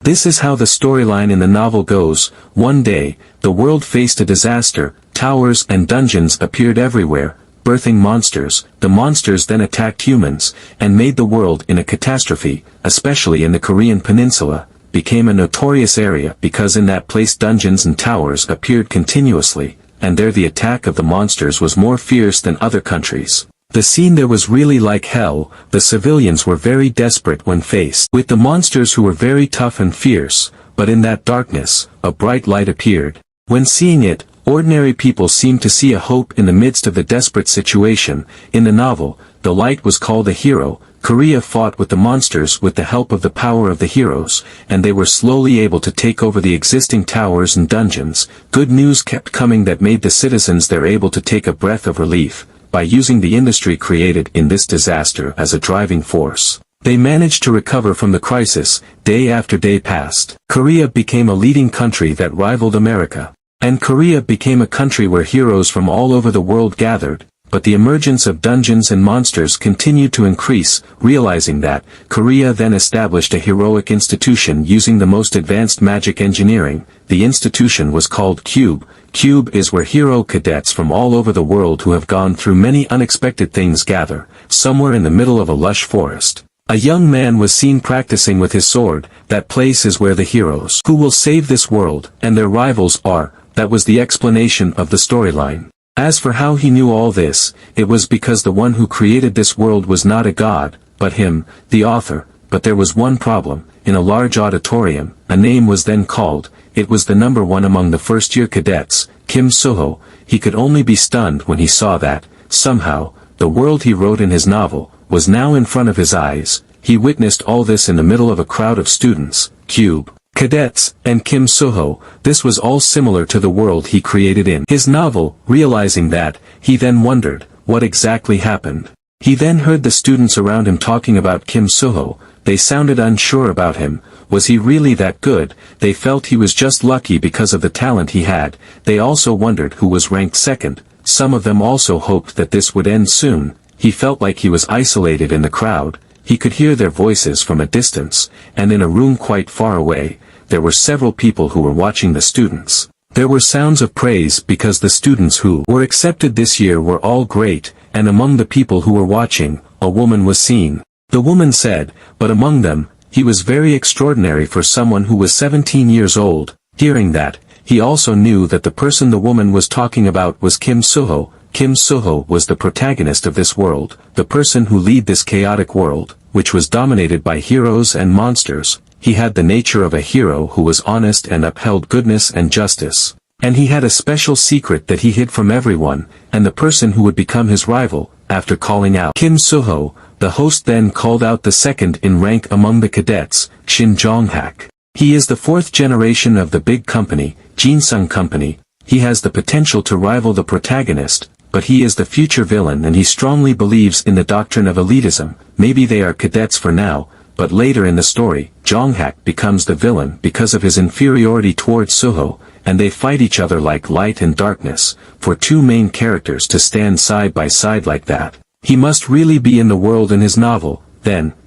This is how the storyline in the novel goes. One day, the world faced a disaster, towers and dungeons appeared everywhere, birthing monsters. The monsters then attacked humans, and made the world in a catastrophe, especially in the Korean peninsula, became a notorious area because in that place dungeons and towers appeared continuously, and there the attack of the monsters was more fierce than other countries. The scene there was really like hell. The civilians were very desperate when faced with the monsters who were very tough and fierce, but in that darkness, a bright light appeared. When seeing it, ordinary people seemed to see a hope in the midst of the desperate situation. In the novel, the light was called a hero. Korea fought with the monsters with the help of the power of the heroes, and they were slowly able to take over the existing towers and dungeons. Good news kept coming that made the citizens there able to take a breath of relief. By using the industry created in this disaster as a driving force, they managed to recover from the crisis. Day after day passed. Korea became a leading country that rivaled America. And Korea became a country where heroes from all over the world gathered, but the emergence of dungeons and monsters continued to increase. Realizing that, Korea then established a heroic institution using the most advanced magic engineering. The institution was called Cube. Cube is where hero cadets from all over the world who have gone through many unexpected things gather. Somewhere in the middle of a lush forest, a young man was seen practicing with his sword. That place is where the heroes who will save this world and their rivals are. That was the explanation of the storyline. As for how he knew all this, it was because the one who created this world was not a god, but him, the author. But there was one problem. In a large auditorium, a name was then called. It was the number one among the first-year cadets, Kim Suho. He could only be stunned when he saw that, somehow, the world he wrote in his novel, was now in front of his eyes. He witnessed all this in the middle of a crowd of students, Cube, cadets, and Kim Suho. This was all similar to the world he created in his novel. Realizing that, he then wondered, what exactly happened? He then heard the students around him talking about Kim Suho. They sounded unsure about him. Was he really that good? They felt he was just lucky because of the talent he had. They also wondered who was ranked second. Some of them also hoped that this would end soon. He felt like he was isolated in the crowd. He could hear their voices from a distance, and in a room quite far away, there were several people who were watching the students. There were sounds of praise because the students who were accepted this year were all great, and among the people who were watching, a woman was seen. The woman said, but among them, he was very extraordinary for someone who was 17 years old. Hearing that, he also knew that the person the woman was talking about was Kim Suho. Kim Suho was the protagonist of this world, the person who led this chaotic world, which was dominated by heroes and monsters. He had the nature of a hero who was honest and upheld goodness and justice. And he had a special secret that he hid from everyone, and the person who would become his rival. After calling out Kim Suho, the host then called out the second in rank among the cadets, Shin Jong-hak. He is the fourth generation of the big company, Jinsung Company. He has the potential to rival the protagonist, but he is the future villain and he strongly believes in the doctrine of elitism. Maybe they are cadets for now, but later in the story, Jong-hak becomes the villain because of his inferiority towards Suho, and they fight each other like light and darkness. For two main characters to stand side by side like that, he must really be in the world in his novel.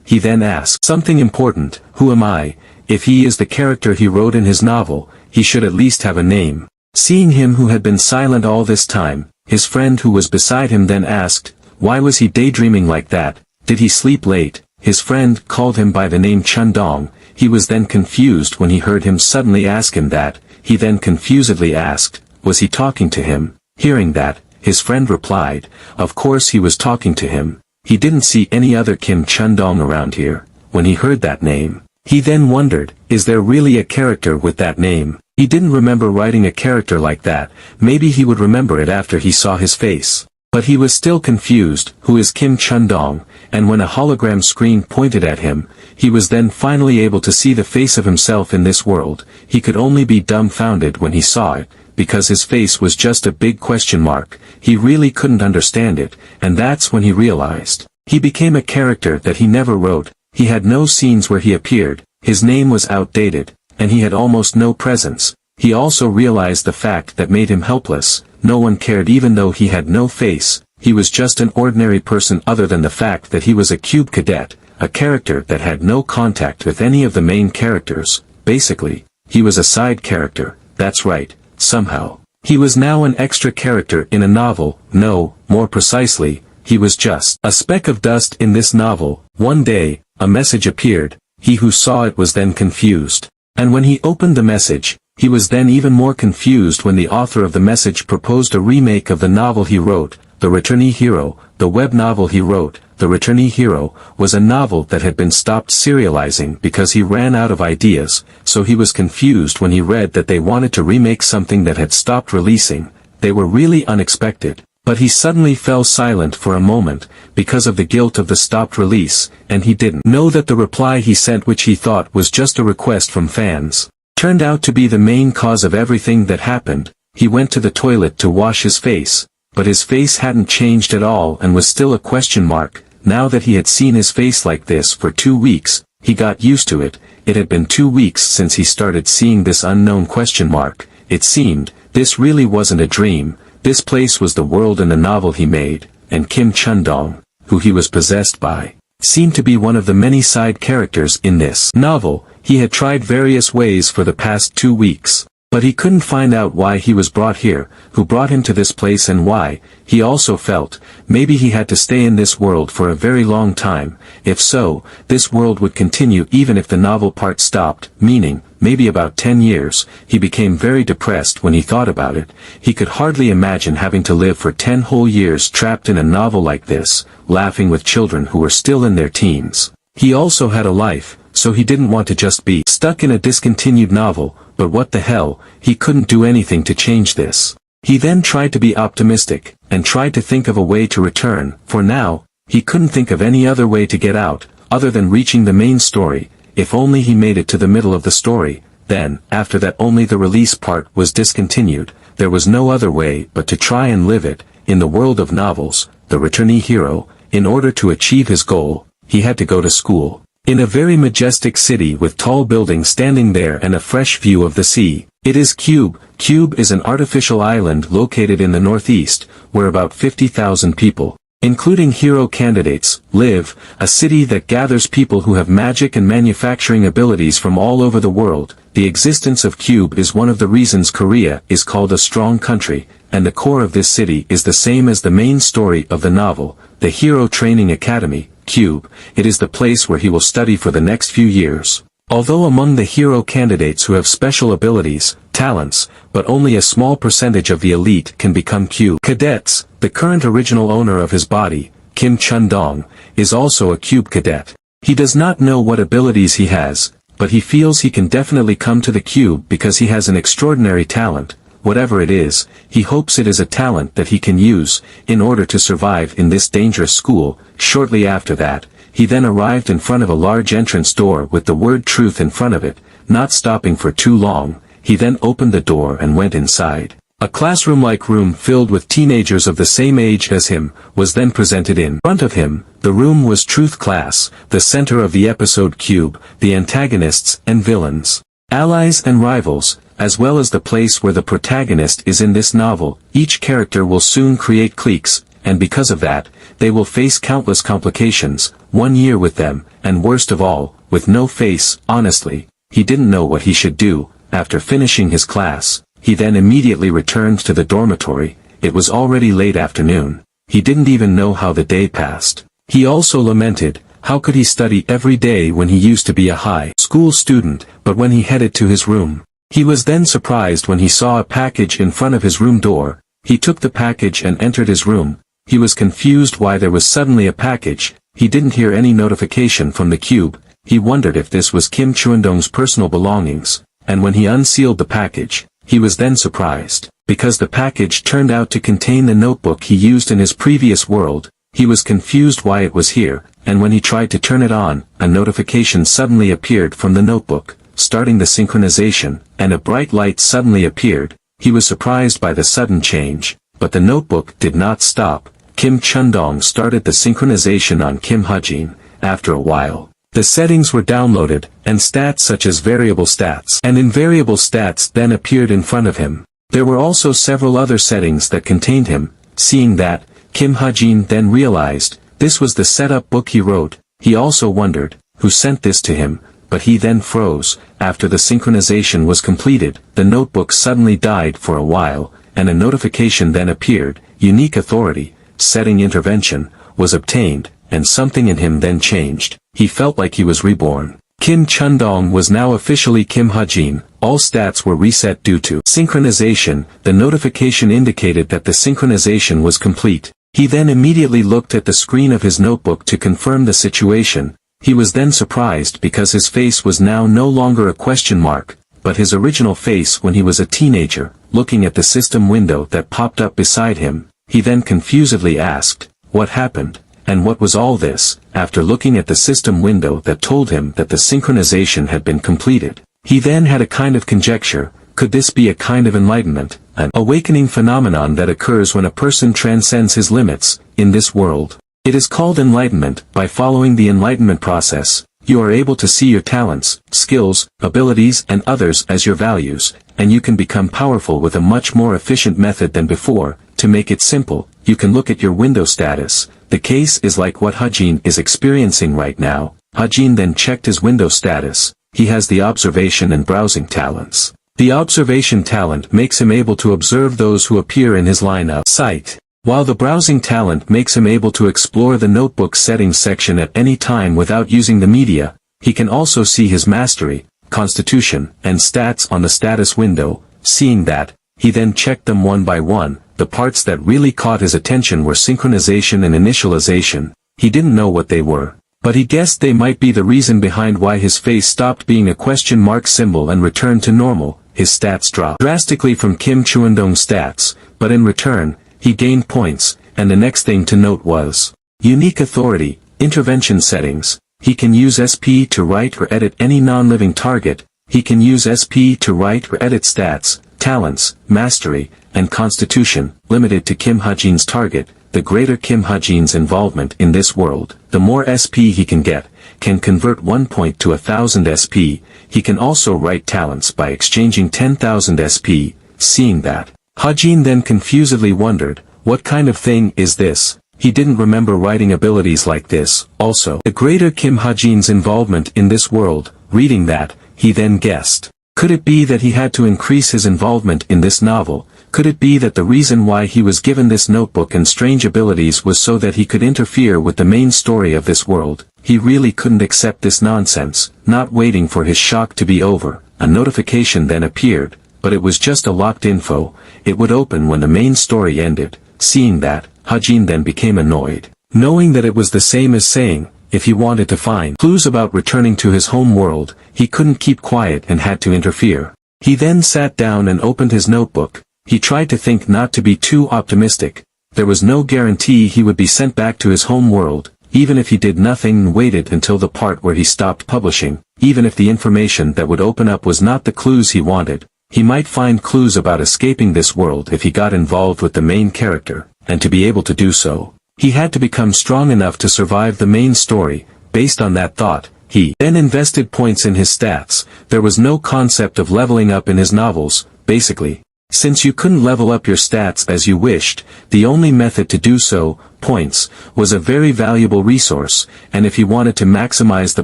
He then asks something important, who am I? If he is the character he wrote in his novel, he should at least have a name. Seeing him who had been silent all this time, his friend who was beside him then asked, why was he daydreaming like that? Did he sleep late? His friend called him by the name Chundong. He was then confused when he heard him suddenly ask him that. He then confusedly asked, was he talking to him? Hearing that, his friend replied, of course he was talking to him. He didn't see any other Kim Chundong around here. When he heard that name, he then wondered, is there really a character with that name? He didn't remember writing a character like that. Maybe he would remember it after he saw his face. But he was still confused, who is Kim Chundong? And when a hologram screen pointed at him, he was then finally able to see the face of himself in this world. He could only be dumbfounded when he saw it, because his face was just a big question mark. He really couldn't understand it, and that's when he realized. He became a character that he never wrote. He had no scenes where he appeared, his name was outdated, and he had almost no presence. He also realized the fact that made him helpless. No one cared even though he had no face. He was just an ordinary person other than the fact that he was a cube cadet, a character that had no contact with any of the main characters. basically, he was a side character, that's right, somehow. He was now an extra character in a novel, no, more precisely, he was just a speck of dust in this novel. One day, a message appeared, he who saw it was then confused. And when he opened the message, he was then even more confused when the author of the message proposed a remake of the novel he wrote, The Returnee Hero. The web novel he wrote, The Returnee Hero, was a novel that had been stopped serializing because he ran out of ideas, so he was confused when he read that they wanted to remake something that had stopped releasing. They were really unexpected, but he suddenly fell silent for a moment, because of the guilt of the stopped release, and he didn't know that the reply he sent, which he thought was just a request from fans, turned out to be the main cause of everything that happened. He went to the toilet to wash his face, but his face hadn't changed at all and was still a question mark. Now that he had seen his face like this for 2 weeks, he got used to it. It had been 2 weeks since he started seeing this unknown question mark. It seemed, this really wasn't a dream, this place was the world in the novel he made, and Kim Chun-dong, who he was possessed by, seemed to be one of the many side characters in this novel. He had tried various ways for the past 2 weeks, but he couldn't find out why he was brought here, who brought him to this place, and why. He also felt, maybe he had to stay in this world for a very long time. If so, this world would continue even if the novel part stopped, meaning, maybe about 10 years. He became very depressed when he thought about it. He could hardly imagine having to live for 10 whole years trapped in a novel like this, laughing with children who were still in their teens. He also had a life, so he didn't want to just be stuck in a discontinued novel. But what the hell, he couldn't do anything to change this. He then tried to be optimistic, and tried to think of a way to return. For now, he couldn't think of any other way to get out, other than reaching the main story. If only he made it to the middle of the story, then, after that only the release part was discontinued. There was no other way but to try and live it. In the world of novels, The Returnee Hero, in order to achieve his goal, he had to go to school. In a very majestic city with tall buildings standing there and a fresh view of the sea. It is Cube. Cube is an artificial island located in the northeast, where about 50,000 people, including hero candidates, live, a city that gathers people who have magic and manufacturing abilities from all over the world. The existence of Cube is one of the reasons Korea is called a strong country, and the core of this city is the same as the main story of the novel, the Hero Training Academy. Cube, it is the place where he will study for the next few years. Although among the hero candidates who have special abilities, talents, but only a small percentage of the elite can become Cube cadets, the current original owner of his body, Kim Chun-dong, is also a Cube cadet. He does not know what abilities he has, but he feels he can definitely come to the Cube because he has an extraordinary talent. Whatever it is, he hopes it is a talent that he can use, in order to survive in this dangerous school. Shortly after that, he then arrived in front of a large entrance door with the word truth in front of it. Not stopping for too long, he then opened the door and went inside. A classroom-like room filled with teenagers of the same age as him, was then presented in front of him. The room was Truth Class, the center of the episode Cube, the antagonists and villains, allies and rivals, as well as the place where the protagonist is in this novel. Each character will soon create cliques, and because of that, they will face countless complications. 1 year with them, and worst of all, with no face. Honestly, he didn't know what he should do. After finishing his class, he then immediately returned to the dormitory. It was already late afternoon. He didn't even know how the day passed. He also lamented, how could he study every day when he used to be a high school student? But when he headed to his room, he was then surprised when he saw a package in front of his room door. He took the package and entered his room. He was confused why there was suddenly a package. He didn't hear any notification from the Cube. He wondered if this was Kim Chun-dong's personal belongings, and when he unsealed the package, he was then surprised, because the package turned out to contain the notebook he used in his previous world. He was confused why it was here, and when he tried to turn it on, a notification suddenly appeared from the notebook, starting the synchronization, and a bright light suddenly appeared. He was surprised by the sudden change, but the notebook did not stop. Kim Chun-dong started the synchronization on Kim Hajin. After a while, the settings were downloaded, and stats such as variable stats and invariable stats then appeared in front of him. There were also several other settings that contained him. Seeing that, Kim Hajin then realized, this was the setup book he wrote. He also wondered, who sent this to him? but he then froze. After the synchronization was completed, the notebook suddenly died for a while, and a notification then appeared, unique authority, setting intervention, was obtained, and something in him then changed. He felt like he was reborn. Kim Chundong was now officially Kim Hajin. All stats were reset due to synchronization. The notification indicated that the synchronization was complete. He then immediately looked at the screen of his notebook to confirm the situation. He was then surprised because his face was now no longer a question mark, but his original face when he was a teenager, looking at the system window that popped up beside him. He then confusedly asked, "What happened? And what was all this?" After looking at the system window that told him that the synchronization had been completed, he then had a kind of conjecture. Could this be a kind of enlightenment, an awakening phenomenon that occurs when a person transcends his limits, in this world? It is called enlightenment. By following the enlightenment process, you are able to see your talents, skills, abilities and others as your values, and you can become powerful with a much more efficient method than before. To make it simple, you can look at your window status. The case is like what Hajin is experiencing right now. Hajin then checked his window status. He has the observation and browsing talents. The observation talent makes him able to observe those who appear in his line of sight, while the browsing talent makes him able to explore the notebook settings section at any time without using the media. He can also see his mastery, constitution, and stats on the status window. Seeing that, he then checked them one by one. The parts that really caught his attention were synchronization and initialization. He didn't know what they were, but he guessed they might be the reason behind why his face stopped being a question mark symbol and returned to normal. His stats dropped drastically from Kim Chundong's stats, but in return, he gained points, and the next thing to note was unique authority, intervention settings. He can use SP to write or edit any non-living target. He can use SP to write or edit stats, talents, mastery, and constitution, limited to Kim Hajin's target. The greater Kim Hajin's involvement in this world, the more SP he can get, can convert 1 point to 1,000 SP. He can also write talents by exchanging 10,000 SP. Seeing that, Hajin then confusedly wondered, what kind of thing is this? He didn't remember writing abilities like this. Also, the greater Kim Hajin's involvement in this world. Reading that, he then guessed. Could it be that he had to increase his involvement in this novel? Could it be that the reason why he was given this notebook and strange abilities was so that he could interfere with the main story of this world? He really couldn't accept this nonsense. Not waiting for his shock to be over, a notification then appeared, but it was just a locked info. It would open when the main story ended. Seeing that, Hajin then became annoyed, knowing that it was the same as saying, if he wanted to find clues about returning to his home world, he couldn't keep quiet and had to interfere. He then sat down and opened his notebook. He tried to think not to be too optimistic. There was no guarantee he would be sent back to his home world, even if he did nothing and waited until the part where he stopped publishing. Even if the information that would open up was not the clues he wanted, he might find clues about escaping this world if he got involved with the main character, and to be able to do so, he had to become strong enough to survive the main story. Based on that thought, he then invested points in his stats. There was no concept of leveling up in his novels, basically. Since you couldn't level up your stats as you wished, the only method to do so, points, was a very valuable resource, and if he wanted to maximize the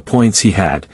points he had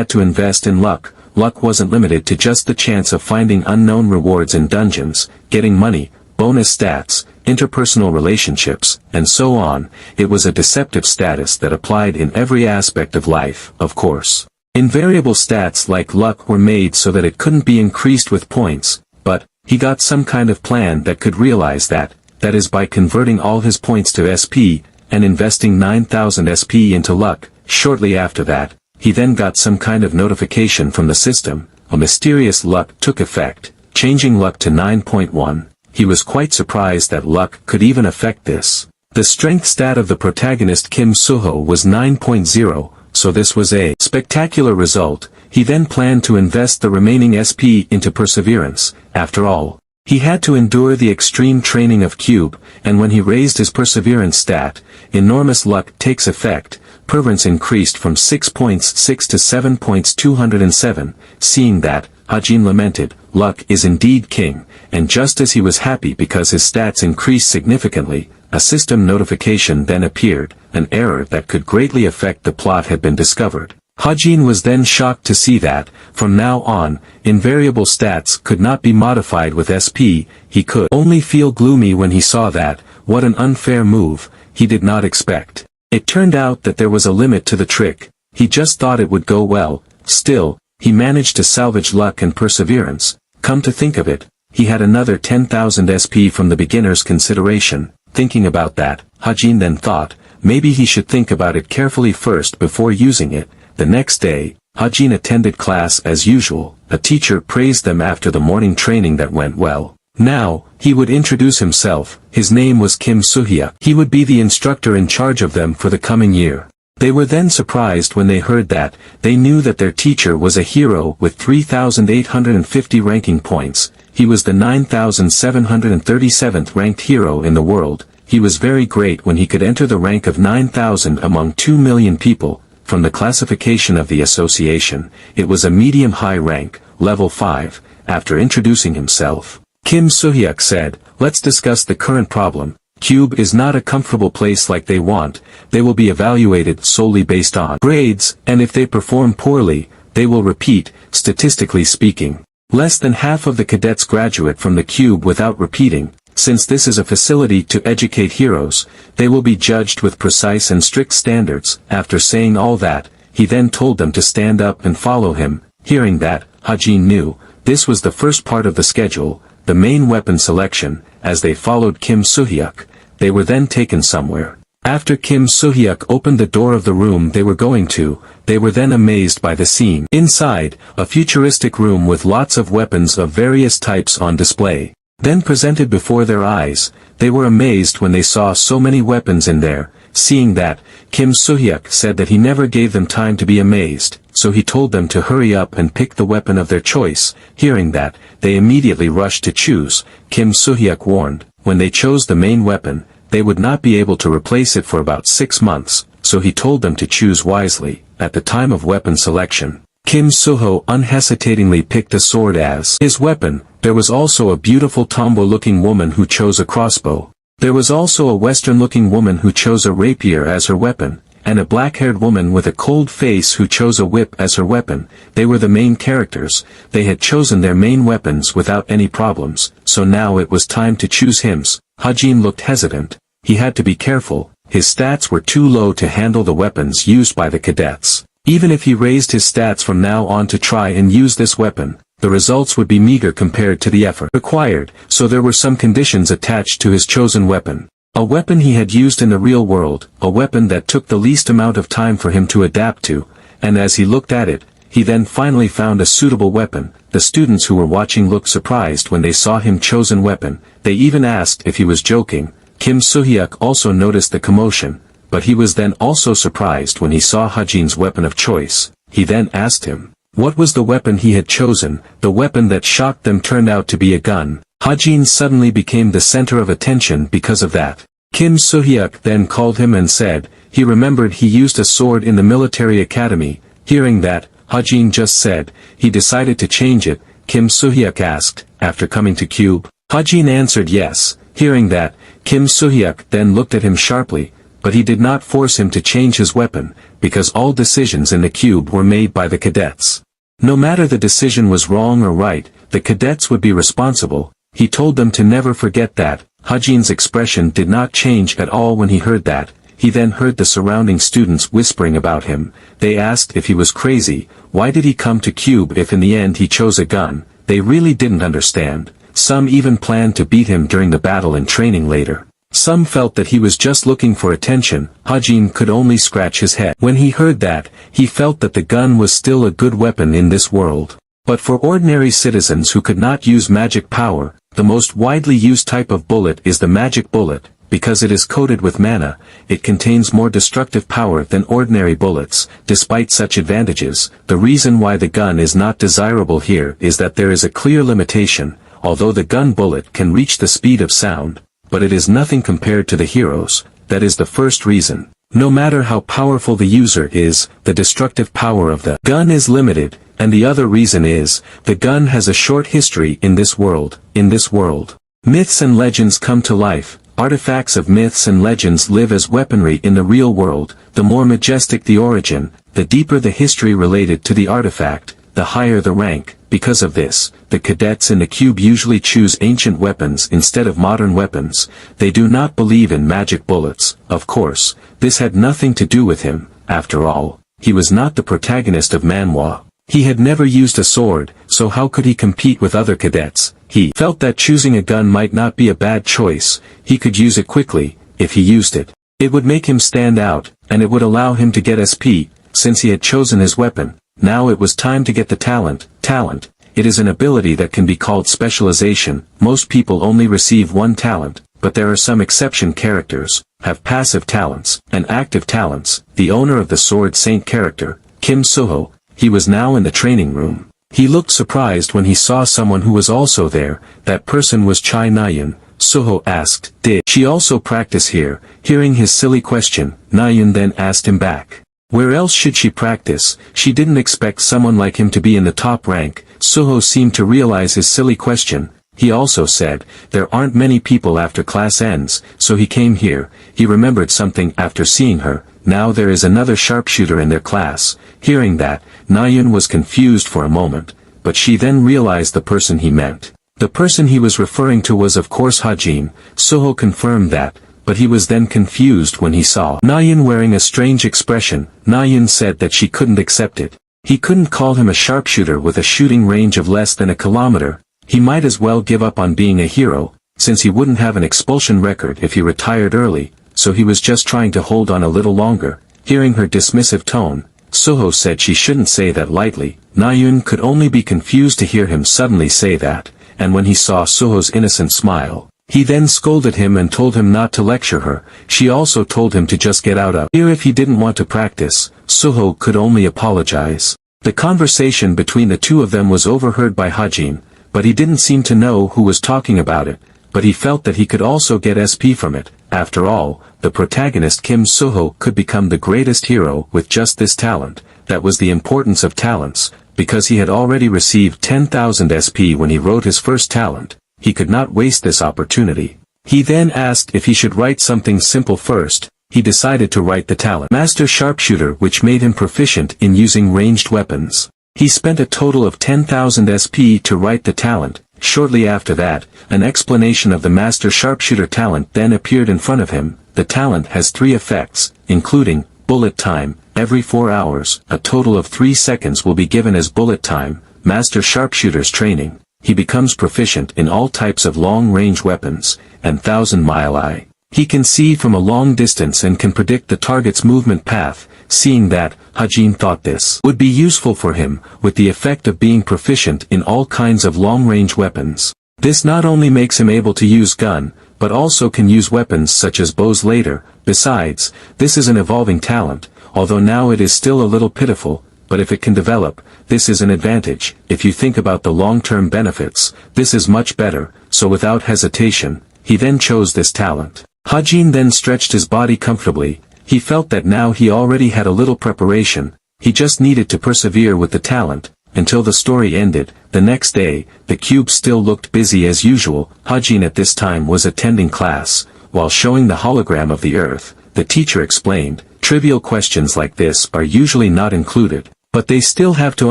to invest in luck. Luck wasn't limited to just the chance of finding unknown rewards in dungeons, getting money, bonus stats, interpersonal relationships, and so on. It was a deceptive status that applied in every aspect of life, of course. Invariable stats like luck were made so that it couldn't be increased with points, but he got some kind of plan that could realize that is by converting all his points to SP, and investing 9,000 SP into luck. Shortly after that, he then got some kind of notification from the system. A mysterious luck took effect, changing luck to 9.1. He was quite surprised that luck could even affect this. The strength stat of the protagonist Kim Suho was 9.0, so this was a spectacular result. He then planned to invest the remaining SP into perseverance. After all, he had to endure the extreme training of Cube, and when he raised his perseverance stat, enormous luck takes effect. Perseverance increased from 6.6 to 7.207. Seeing that, Hajin lamented, luck is indeed king, and just as he was happy because his stats increased significantly, a system notification then appeared. An error that could greatly affect the plot had been discovered. Hajin was then shocked to see that, from now on, invariable stats could not be modified with SP, he could only feel gloomy when he saw that. What an unfair move, he did not expect. It turned out that there was a limit to the trick. He just thought it would go well. Still, he managed to salvage luck and perseverance. Come to think of it, he had another 10,000 SP from the beginner's consideration. Thinking about that, Hajin then thought, maybe he should think about it carefully first before using it. The next day, Hajin attended class as usual. A teacher praised them after the morning training that went well. Now, he would introduce himself. His name was Kim Suhyuk. He would be the instructor in charge of them for the coming year. They were then surprised when they heard that. They knew that their teacher was a hero with 3,850 ranking points. He was the 9,737th ranked hero in the world. He was very great when he could enter the rank of 9,000 among 2 million people. From the classification of the association, it was a medium-high rank, level 5. After introducing himself, Kim Suhyuk said, let's discuss the current problem. Cube is not a comfortable place like they want. They will be evaluated solely based on grades, and if they perform poorly, they will repeat. Statistically speaking, less than half of the cadets graduate from the cube without repeating. Since this is a facility to educate heroes, they will be judged with precise and strict standards. After saying all that, he then told them to stand up and follow him. Hearing that, Hajin knew, this was the first part of the schedule, the main weapon selection. As they followed Kim Suhyuk, they were then taken somewhere. After Kim Suhyuk opened the door of the room they were going to, they were then amazed by the scene. Inside, a futuristic room with lots of weapons of various types on display. Then presented before their eyes, they were amazed when they saw so many weapons in there. Seeing that, Kim Suhyuk said that he never gave them time to be amazed, so he told them to hurry up and pick the weapon of their choice. Hearing that, they immediately rushed to choose. Kim Suhyuk warned, when they chose the main weapon, they would not be able to replace it for about 6 months, so he told them to choose wisely. At the time of weapon selection, Kim Suho unhesitatingly picked a sword as his weapon. There was also a beautiful tomboy-looking woman who chose a crossbow. There was also a western-looking woman who chose a rapier as her weapon, and a black-haired woman with a cold face who chose a whip as her weapon. They were the main characters. They had chosen their main weapons without any problems, so now it was time to choose hymns. Hajin looked hesitant. He had to be careful. His stats were too low to handle the weapons used by the cadets. Even if he raised his stats from now on to try and use this weapon, the results would be meager compared to the effort required, so there were some conditions attached to his chosen weapon. A weapon he had used in the real world, a weapon that took the least amount of time for him to adapt to, and as he looked at it, he then finally found a suitable weapon. The students who were watching looked surprised when they saw him chosen weapon. They even asked if he was joking. Kim Suhyuk also noticed the commotion, but he was then also surprised when he saw Hajin's weapon of choice. He then asked him, what was the weapon he had chosen? The weapon that shocked them turned out to be a gun. Hajin suddenly became the center of attention because of that. Kim Suhyuk then called him and said, he remembered he used a sword in the military academy. Hearing that, Hajin just said, he decided to change it. Kim Suhyuk asked, after coming to Cube. Hajin answered yes. Hearing that, Kim Suhyuk then looked at him sharply, but he did not force him to change his weapon, because all decisions in the cube were made by the cadets. No matter the decision was wrong or right, the cadets would be responsible. He told them to never forget that. Hajin's expression did not change at all when he heard that. He then heard the surrounding students whispering about him. They asked if he was crazy. Why did he come to Cube if in the end he chose a gun? They really didn't understand. Some even planned to beat him during the battle and training later. Some felt that he was just looking for attention. Hajin could only scratch his head. When he heard that, he felt that the gun was still a good weapon in this world. But for ordinary citizens who could not use magic power, the most widely used type of bullet is the magic bullet. Because it is coated with mana, it contains more destructive power than ordinary bullets. Despite such advantages, the reason why the gun is not desirable here is that there is a clear limitation. Although the gun bullet can reach the speed of sound, but it is nothing compared to the heroes. That is the first reason. No matter how powerful the user is, the destructive power of the gun is limited, and the other reason is, the gun has a short history in this world. In this world, myths and legends come to life. Artifacts of myths and legends live as weaponry in the real world. The more majestic the origin, the deeper the history related to the artifact, the higher the rank. Because of this, the cadets in the cube usually choose ancient weapons instead of modern weapons. They do not believe in magic bullets. Of course, this had nothing to do with him. After all, he was not the protagonist of Manhwa. He had never used a sword, so how could he compete with other cadets? He felt that choosing a gun might not be a bad choice. He could use it quickly. If he used it, it would make him stand out, and it would allow him to get SP, since he had chosen his weapon. Now it was time to get the talent. Talent. It is an ability that can be called specialization. Most people only receive one talent, but there are some exception characters, have passive talents, and active talents. The owner of the Sword Saint character, Kim Suho, he was now in the training room. He looked surprised when he saw someone who was also there. That person was Chai Nayun. Suho asked, "Did she also practice here?" Hearing his silly question, Nayun then asked him back, where else should she practice? She didn't expect someone like him to be in the top rank. Suho seemed to realize his silly question. He also said, there aren't many people after class ends, so he came here. He remembered something after seeing her. Now there is another sharpshooter in their class. Hearing that, Nayun was confused for a moment, but she then realized the person he meant. The person he was referring to was of course Hajin. Suho confirmed that, but he was then confused when he saw Nayun wearing a strange expression. Nayun said that she couldn't accept it. He couldn't call him a sharpshooter with a shooting range of less than a kilometer. He might as well give up on being a hero, since he wouldn't have an expulsion record if he retired early, so he was just trying to hold on a little longer. Hearing her dismissive tone, Suho said she shouldn't say that lightly. Nayun could only be confused to hear him suddenly say that, and when he saw Suho's innocent smile, he then scolded him and told him not to lecture her. She also told him to just get out of here if he didn't want to practice. Suho could only apologize. The conversation between the two of them was overheard by Hajin, but he didn't seem to know who was talking about it, but he felt that he could also get SP from it. After all, the protagonist Kim Suho could become the greatest hero with just this talent. That was the importance of talents, because he had already received 10,000 SP when he wrote his first talent. He could not waste this opportunity. He then asked if he should write something simple first. He decided to write the talent Master Sharpshooter, which made him proficient in using ranged weapons. He spent a total of 10,000 SP to write the talent. Shortly after that, an explanation of the Master Sharpshooter talent then appeared in front of him. The talent has 3 effects, including bullet time. Every 4 hours, a total of 3 seconds will be given as bullet time. Master Sharpshooter's training. He becomes proficient in all types of long-range weapons, and 1,000-mile eye. He can see from a long distance and can predict the target's movement path. Seeing that, Hajin thought this would be useful for him, with the effect of being proficient in all kinds of long-range weapons. This not only makes him able to use gun, but also can use weapons such as bows later. Besides, this is an evolving talent, although now it is still a little pitiful, but if it can develop, this is an advantage. If you think about the long-term benefits, this is much better. So without hesitation, he then chose this talent. Hajin then stretched his body comfortably. He felt that now he already had a little preparation. He just needed to persevere with the talent, until the story ended. The next day, the cube still looked busy as usual. Hajin at this time was attending class. While showing the hologram of the Earth, the teacher explained, trivial questions like this are usually not included, but they still have to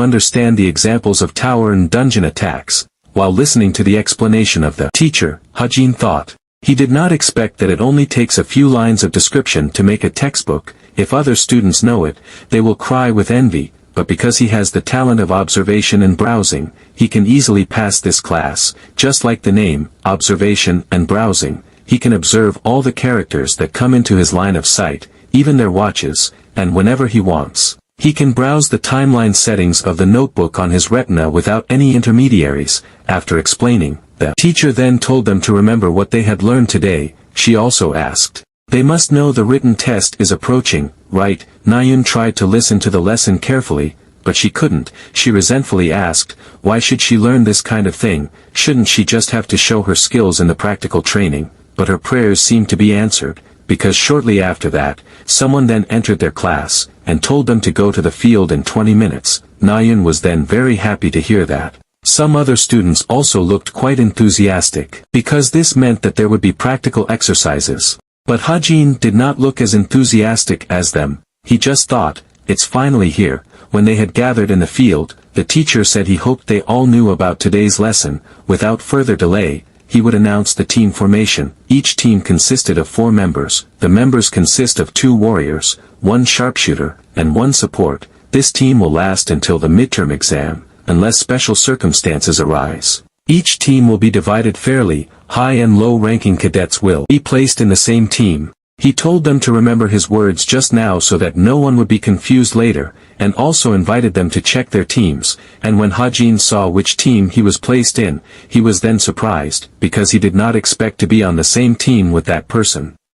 understand the examples of tower and dungeon attacks. While listening to the explanation of the teacher, Hajin thought, he did not expect that it only takes a few lines of description to make a textbook. If other students know it, they will cry with envy, but because he has the talent of observation and browsing, he can easily pass this class. Just like the name, observation and browsing, he can observe all the characters that come into his line of sight, even their watches, and whenever he wants. He can browse the timeline settings of the notebook on his retina without any intermediaries. After explaining, the teacher then told them to remember what they had learned today. She also asked, they must know the written test is approaching, right? Nayun tried to listen to the lesson carefully, but she couldn't. She resentfully asked, why should she learn this kind of thing? Shouldn't she just have to show her skills in the practical training? But her prayers seemed to be answered, because shortly after that, someone then entered their class, and told them to go to the field in 20 minutes. Nayun was then very happy to hear that. Some other students also looked quite enthusiastic, because this meant that there would be practical exercises. But Hajin did not look as enthusiastic as them. He just thought, it's finally here. When they had gathered in the field, the teacher said he hoped they all knew about today's lesson. Without further delay, he would announce the team formation. Each team consisted of 4 members. The members consist of 2 warriors, 1 sharpshooter, and 1 support. This team will last until the midterm exam, unless special circumstances arise. Each team will be divided fairly. High and low-ranking cadets will be placed in the same team. He told them to remember his words just now so that no one would be confused later, and also invited them to check their teams, and when Hajin saw which team he was placed in, he was then surprised, because he did not expect to be on the same team with that person.